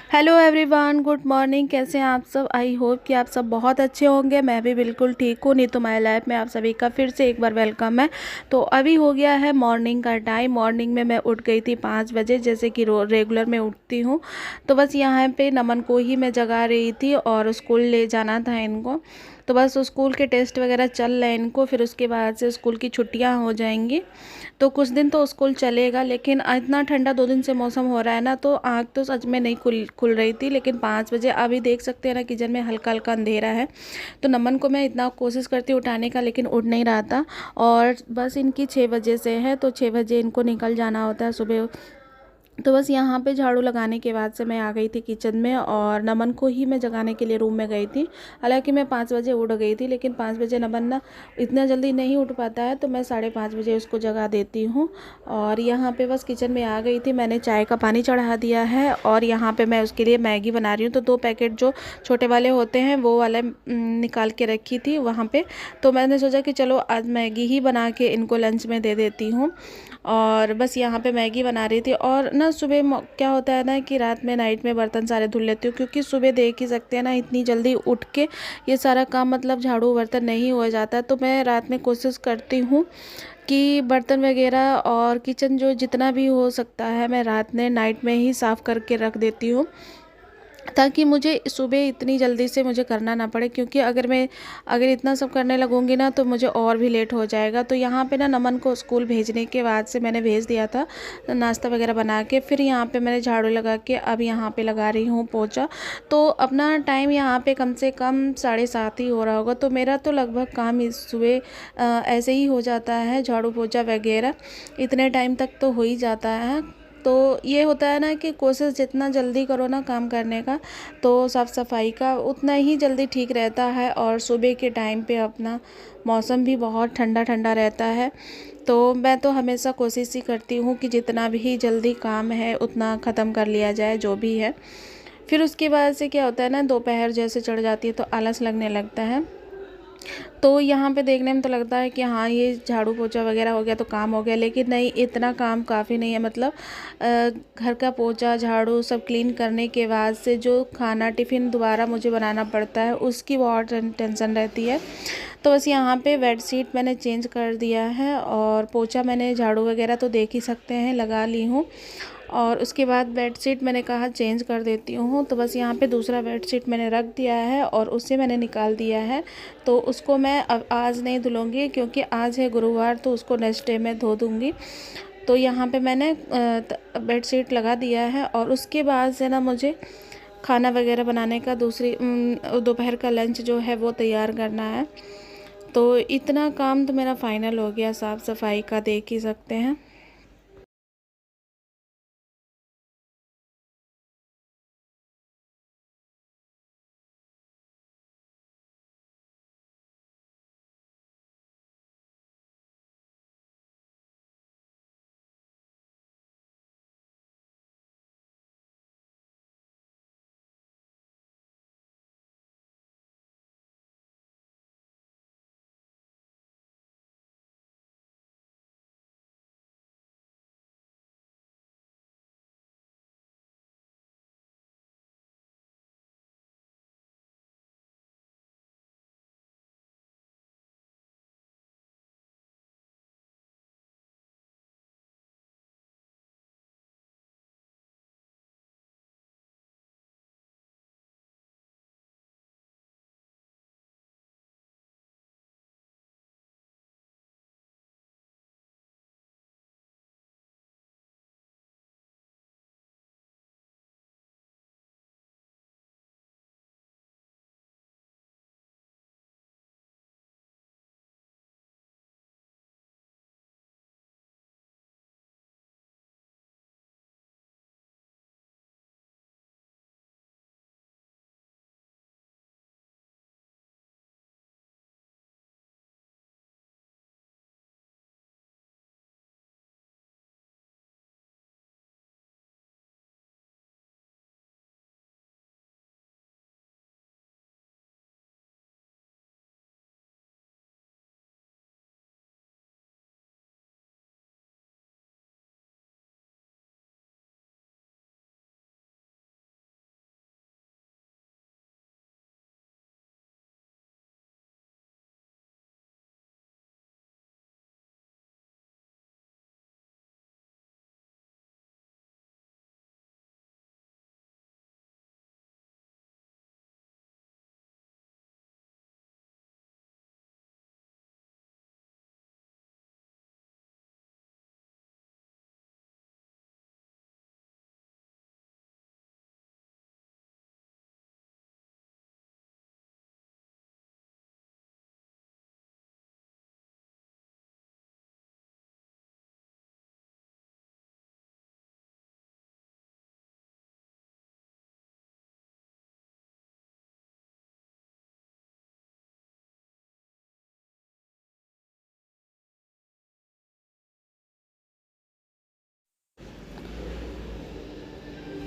Hello everyone, good morning. कैसे हैं आप सब? आई होप कि आप सब बहुत अच्छे होंगे। मैं भी बिल्कुल ठीक हूँ। नीतू माय लाइफ में आप सभी का फिर से एक बार वेलकम है। तो अभी हो गया है मॉर्निंग का टाइम। मॉर्निंग में मैं उठ गई थी 5 बजे, जैसे कि रेगुलर मैं उठती हूँ। तो बस यहाँ पे नमन को ही मैं जगा रही थी और स्कूल ले जाना था इनको। तो बस स्कूल के टेस्ट वगैरह चल रहे हैं इनको, फिर उसके बाद से स्कूल की छुट्टियाँ हो जाएंगी। तो कुछ दिन तो स्कूल चलेगा, लेकिन इतना ठंडा 2 दिन से मौसम हो रहा है ना, तो आँख तो सच में नहीं खुल खुल रही थी। लेकिन 5 बजे अभी देख सकते हैं ना, किचन में हल्का हल्का अंधेरा है। तो नमन को मैं इतना कोशिश करती हूँ उठाने का, लेकिन उठ नहीं रहा था। और बस इनकी 6 बजे से है, तो 6 बजे इनको निकल जाना होता है सुबह। तो बस यहाँ पे झाड़ू लगाने के बाद से मैं आ गई थी किचन में, और नमन को ही मैं जगाने के लिए रूम में गई थी। हालांकि मैं 5 बजे उठ गई थी, लेकिन 5 बजे नमन ना इतना जल्दी नहीं उठ पाता है, तो मैं 5:30 बजे उसको जगा देती हूँ। और यहाँ पे बस किचन में आ गई थी, मैंने चाय का पानी चढ़ा दिया है, और यहाँ पे मैं उसके लिए मैगी बना रही हूँ। तो 2 पैकेट जो छोटे वाले होते हैं वो वाले निकाल के रखी थी वहाँ पे। तो मैंने सोचा कि चलो आज मैगी ही बना के इनको लंच में दे देती हूँ। और बस यहाँ पे मैगी बना रही थी। और ना सुबह क्या होता है ना, कि रात में नाइट में बर्तन सारे धुल लेती हूँ, क्योंकि सुबह देख ही सकते हैं ना, इतनी जल्दी उठ के ये सारा काम मतलब झाड़ू बर्तन नहीं हो जाता। तो मैं रात में कोशिश करती हूँ कि बर्तन वगैरह और किचन जो जितना भी हो सकता है, मैं रात में नाइट में ही साफ़ करके रख देती हूँ, ताकि मुझे सुबह इतनी जल्दी से मुझे करना ना पड़े। क्योंकि अगर इतना सब करने लगूंगी ना, तो मुझे और भी लेट हो जाएगा। तो यहाँ पे ना नमन को स्कूल भेजने के बाद से मैंने भेज दिया था नाश्ता वगैरह बना के। फिर यहाँ पे मैंने झाड़ू लगा के अब यहाँ पे लगा रही हूँ पोछा। तो अपना टाइम यहाँ पे कम से कम 7:30 ही हो रहा होगा। तो मेरा तो लगभग काम इस सुबह ऐसे ही हो जाता है, झाड़ू पोछा वगैरह इतने टाइम तक तो हो ही जाता है। तो ये होता है ना कि कोशिश जितना जल्दी करो ना काम करने का, तो साफ़ सफाई का उतना ही जल्दी ठीक रहता है। और सुबह के टाइम पे अपना मौसम भी बहुत ठंडा ठंडा रहता है। तो मैं तो हमेशा कोशिश ही करती हूँ कि जितना भी जल्दी काम है उतना ख़त्म कर लिया जाए, जो भी है। फिर उसके बाद से क्या होता है ना, दोपहर जैसे चढ़ जाती है तो आलस लगने लगता है। तो यहाँ पे देखने में तो लगता है कि हाँ, ये झाड़ू पोछा वगैरह हो गया तो काम हो गया, लेकिन नहीं, इतना काम काफ़ी नहीं है। मतलब घर का पोछा झाड़ू सब क्लीन करने के बाद से जो खाना टिफ़िन दोबारा मुझे बनाना पड़ता है, उसकी बहुत टेंशन रहती है। तो बस यहाँ पे बेडशीट मैंने चेंज कर दिया है, और पोछा मैंने झाड़ू वगैरह तो देख ही सकते हैं लगा ली हूँ। और उसके बाद बेडशीट मैंने कहा चेंज कर देती हूँ। तो बस यहाँ पे दूसरा बेडशीट मैंने रख दिया है और उसे मैंने निकाल दिया है। तो उसको मैं अब आज नहीं धुलूँगी, क्योंकि आज है गुरुवार, तो उसको नेक्स्ट डे में धो दूँगी। तो यहाँ पे मैंने बेडशीट लगा दिया है, और उसके बाद से ना मुझे खाना वगैरह बनाने का दोपहर का लंच जो है वो तैयार करना है। तो इतना काम तो मेरा फाइनल हो गया, साफ़ सफाई का देख ही सकते हैं।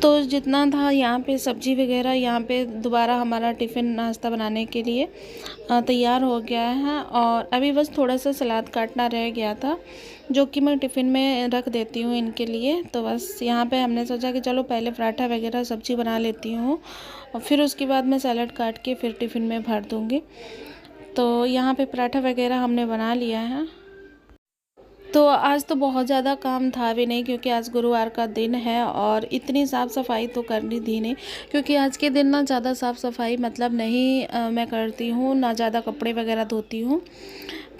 तो जितना था यहाँ पे सब्ज़ी वगैरह, यहाँ पे दोबारा हमारा टिफ़िन नाश्ता बनाने के लिए तैयार हो गया है। और अभी बस थोड़ा सा सलाद काटना रह गया था, जो कि मैं टिफ़िन में रख देती हूँ इनके लिए। तो बस यहाँ पे हमने सोचा कि चलो पहले पराठा वगैरह सब्ज़ी बना लेती हूँ और फिर उसके बाद मैं सैलड काट के फिर टिफ़िन में भर दूँगी। तो यहाँ पे पराठा वगैरह हमने बना लिया है। तो आज तो बहुत ज़्यादा काम था भी नहीं, क्योंकि आज गुरुवार का दिन है और इतनी साफ़ सफाई तो करनी थी नहीं, क्योंकि आज के दिन ना ज़्यादा साफ़ सफाई मतलब नहीं मैं करती हूँ, ना ज़्यादा कपड़े वगैरह धोती हूँ।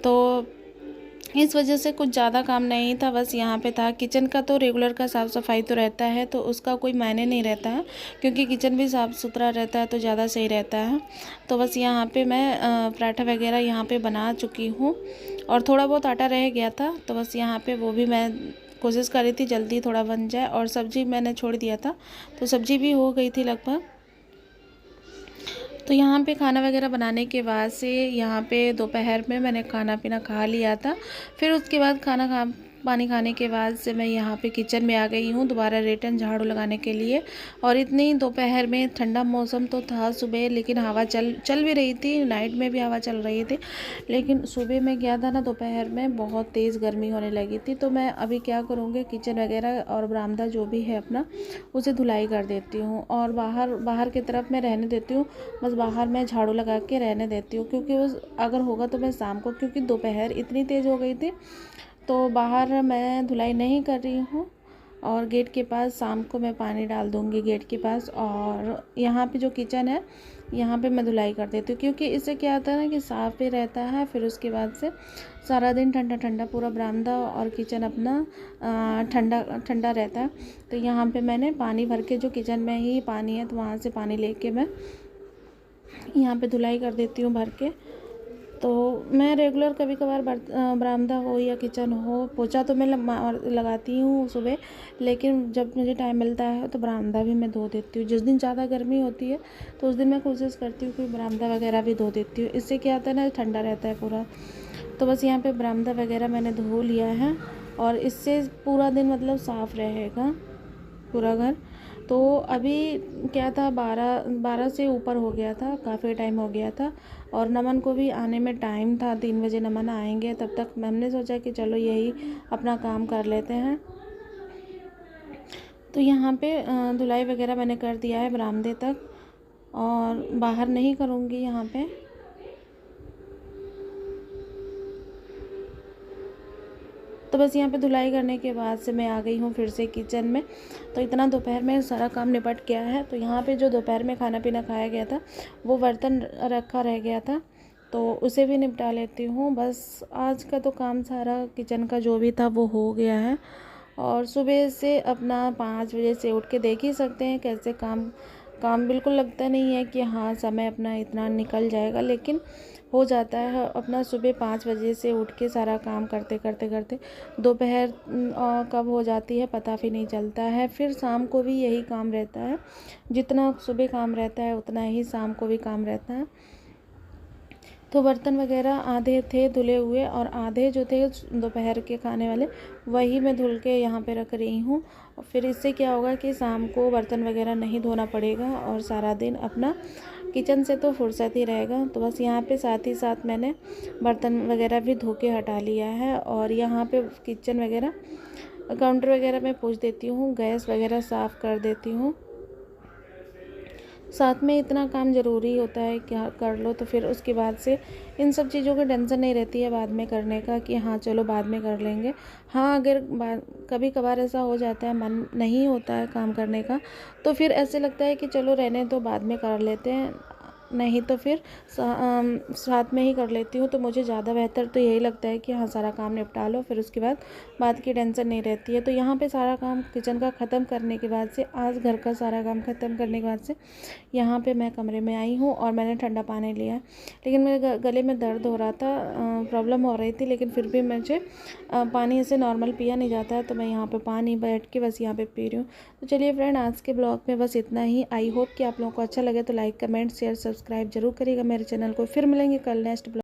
तो इस वजह से कुछ ज़्यादा काम नहीं था। बस यहाँ पे था किचन का, तो रेगुलर का साफ़ सफाई तो रहता है, तो उसका कोई मायने नहीं रहता है, क्योंकि किचन भी साफ़ सुथरा रहता है तो ज़्यादा सही रहता है। तो बस यहाँ पे मैं पराठा वगैरह यहाँ पे बना चुकी हूँ और थोड़ा बहुत आटा रह गया था, तो बस यहाँ पे वो भी मैं कोशिश कर रही थी जल्दी थोड़ा बन जाए। और सब्ज़ी मैंने छोड़ दिया था, तो सब्ज़ी भी हो गई थी लगभग। तो यहाँ पे खाना वगैरह बनाने के बाद से यहाँ पे दोपहर में मैंने खाना पीना खा लिया था। फिर उसके बाद पानी खाने के बाद से मैं यहाँ पे किचन में आ गई हूँ दोबारा रिटर्न झाड़ू लगाने के लिए। और इतनी दोपहर में ठंडा मौसम तो था सुबह, लेकिन हवा चल भी रही थी, नाइट में भी हवा चल रही थी। लेकिन सुबह में गया था ना, दोपहर में बहुत तेज़ गर्मी होने लगी थी। तो मैं अभी क्या करूँगी, किचन वगैरह और बरामदा जो भी है अपना, उसे धुलाई कर देती हूँ और बाहर की तरफ मैं रहने देती हूँ। बस बाहर मैं झाड़ू लगा के रहने देती हूँ, क्योंकि वो अगर होगा तो मैं शाम को, क्योंकि दोपहर इतनी तेज़ हो गई थी, तो बाहर मैं धुलाई नहीं कर रही हूँ। और गेट के पास शाम को मैं पानी डाल दूँगी गेट के पास। और यहाँ पे जो किचन है, यहाँ पे मैं धुलाई कर देती हूँ, क्योंकि इससे क्या होता है ना कि साफ़ भी रहता है। फिर उसके बाद से सारा दिन ठंडा ठंडा पूरा बरामदा और किचन अपना ठंडा ठंडा रहता है। तो यहाँ पे मैंने पानी भर के, जो किचन में ही पानी है तो वहाँ से पानी लेके मैं यहाँ पे धुलाई कर देती हूँ भर के। तो मैं रेगुलर कभी कभार बरामदा हो या किचन हो, पोछा तो मैं लगाती हूँ सुबह, लेकिन जब मुझे टाइम मिलता है तो बरामदा भी मैं धो देती हूँ। जिस दिन ज़्यादा गर्मी होती है तो उस दिन मैं कोशिश करती हूँ कि बरामदा वगैरह भी धो देती हूँ। इससे क्या होता है ना, ठंडा रहता है पूरा। तो बस यहाँ पे बरामदा वगैरह मैंने धो लिया है और इससे पूरा दिन मतलब साफ़ रहेगा पूरा घर। तो अभी क्या था, 12 से ऊपर हो गया था, काफ़ी टाइम हो गया था। और नमन को भी आने में टाइम था, 3 बजे नमन आएंगे। तब तक हमने सोचा कि चलो यही अपना काम कर लेते हैं। तो यहाँ पे धुलाई वगैरह मैंने कर दिया है बरामदे तक, और बाहर नहीं करूँगी यहाँ पे। तो बस यहाँ पे धुलाई करने के बाद से मैं आ गई हूँ फिर से किचन में। तो इतना दोपहर में सारा काम निपट गया है। तो यहाँ पे जो दोपहर में खाना पीना खाया गया था, वो बर्तन रखा रह गया था, तो उसे भी निपटा लेती हूँ। बस आज का तो काम सारा किचन का जो भी था वो हो गया है। और सुबह से अपना 5 बजे से उठ के देख ही सकते हैं कैसे काम काम बिल्कुल लगता नहीं है कि हाँ समय अपना इतना निकल जाएगा, लेकिन हो जाता है अपना। सुबह 5 बजे से उठ के सारा काम करते करते करते दोपहर कब हो जाती है पता भी नहीं चलता है। फिर शाम को भी यही काम रहता है, जितना सुबह काम रहता है उतना ही शाम को भी काम रहता है। तो बर्तन वगैरह आधे थे धुले हुए और आधे जो थे दोपहर के खाने वाले, वही मैं धुल के यहाँ पे रख रही हूँ। और फिर इससे क्या होगा कि शाम को बर्तन वगैरह नहीं धोना पड़ेगा और सारा दिन अपना किचन से तो फुर्सत ही रहेगा। तो बस यहाँ पे साथ ही साथ मैंने बर्तन वगैरह भी धो के हटा लिया है। और यहाँ पे किचन वगैरह काउंटर वगैरह मैं पोंछ देती हूँ, गैस वगैरह साफ़ कर देती हूँ। साथ में इतना काम ज़रूरी होता है क्या कर लो, तो फिर उसके बाद से इन सब चीज़ों की टेंशन नहीं रहती है बाद में करने का कि हाँ चलो बाद में कर लेंगे। हाँ अगर कभी कभार ऐसा हो जाता है, मन नहीं होता है काम करने का, तो फिर ऐसे लगता है कि चलो रहने दो बाद में कर लेते हैं, नहीं तो फिर साथ में ही कर लेती हूँ। तो मुझे ज़्यादा बेहतर तो यही लगता है कि हाँ सारा काम निपटा लो, फिर उसके बाद बात की टेंशन नहीं रहती है। तो यहाँ पे सारा काम किचन का ख़त्म करने के बाद से, आज घर का सारा काम ख़त्म करने के बाद से यहाँ पे मैं कमरे में आई हूँ और मैंने ठंडा पानी लिया है। लेकिन मेरे गले में दर्द हो रहा था, प्रॉब्लम हो रही थी, लेकिन फिर भी मुझे पानी ऐसे नॉर्मल पिया नहीं जाता है, तो मैं यहाँ पे पानी बैठ के बस यहाँ पे पी रही हूँ। तो चलिए फ्रेंड, आज के ब्लॉग में बस इतना ही। आई होप कि आप लोगों को अच्छा लगे, तो लाइक कमेंट शेयर सब्सक्राइब जरूर करिएगा मेरे चैनल को। फिर मिलेंगे कल नेक्स्ट ब्लॉग।